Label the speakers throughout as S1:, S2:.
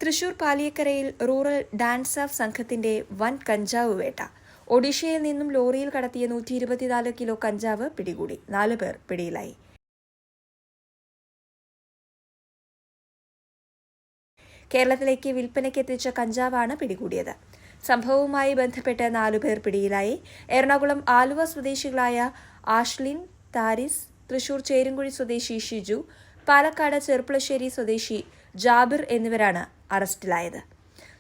S1: Thrissur പാലിയക്കരയിൽ rural dance of സംഘത്തിന്റെ വൻ കഞ്ചാവ് വേട്ട. ഒഡീഷയിൽ നിന്നും ലോറിയിൽ കടത്തിയ 124 കിലോ കഞ്ചാവ് പിടികൂടി. 4 പേർ പിടിയിലായി. കേരളത്തിലേക്ക് വിൽപ്പനയ്ക്കെത്തിച്ച കഞ്ചാവാണ് പിടികൂടിയത്. സംഭവവുമായി ബന്ധപ്പെട്ട് 4 പേർ പിടിയിലായി. എറണാകുളം ആലുവ സ്വദേശികളായ ആഷ്ലിൻ, താരിസ്, തൃശൂർ ചേരുംകുഴി സ്വദേശി ഷിജു, പാലക്കാട് ചെർപ്പുളശ്ശേരി സ്വദേശി ജാബിർ എന്നിവരാണ് അറസ്റ്റിലായത്.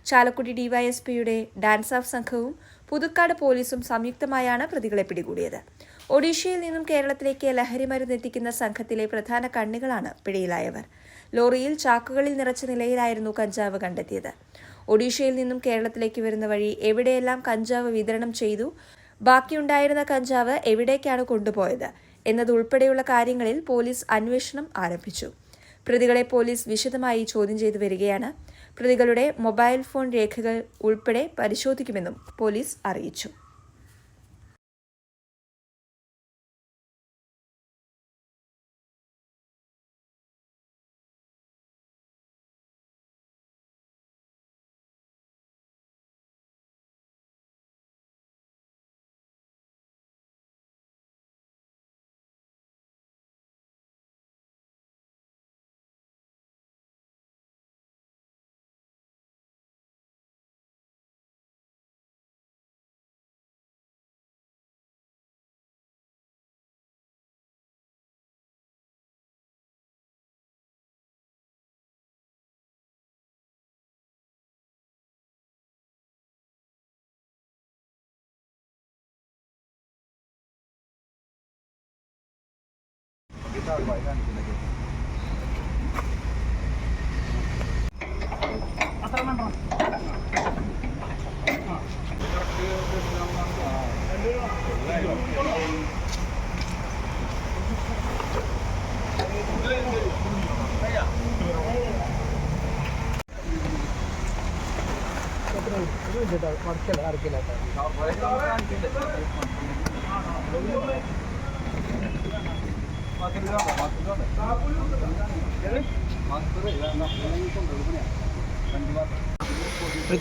S1: ചാലക്കുടി ഡിവൈഎസ്പിയുടെ ഡാൻസ് ഓഫ് സംഘവും പുതുക്കാട് പോലീസും സംയുക്തമായാണ് പ്രതികളെ പിടികൂടിയത്. ഒഡീഷയിൽ നിന്നും കേരളത്തിലേക്ക് ലഹരിമരുന്ന് എത്തിക്കുന്ന സംഘത്തിലെ പ്രധാന കണ്ണികളാണ് പിടിയിലായവർ. ലോറിയിൽ ചാക്കുകളിൽ നിറച്ച നിലയിലായിരുന്നു കഞ്ചാവ് കണ്ടെത്തിയത്. ഒഡീഷയിൽ നിന്നും കേരളത്തിലേക്ക് വരുന്ന വഴി എവിടെയെല്ലാം കഞ്ചാവ് വിതരണം ചെയ്തു, ബാക്കിയുണ്ടായിരുന്ന കഞ്ചാവ് എവിടേക്കാണ് കൊണ്ടുപോയത് എന്നതുൾപ്പെടെയുള്ള കാര്യങ്ങളിൽ പോലീസ് അന്വേഷണം ആരംഭിച്ചു. പ്രതികളെ പോലീസ് വിശദമായി ചോദ്യം ചെയ്തു വരികയാണ്. പ്രതികളുടെ മൊബൈൽ ഫോൺ രേഖകൾ ഉൾപ്പെടെ പരിശോധിക്കുമെന്നും പോലീസ് അറിയിച്ചു.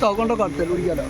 S2: തകൊണ്ടോ കടത്തൽ കുടിക്കാലോ.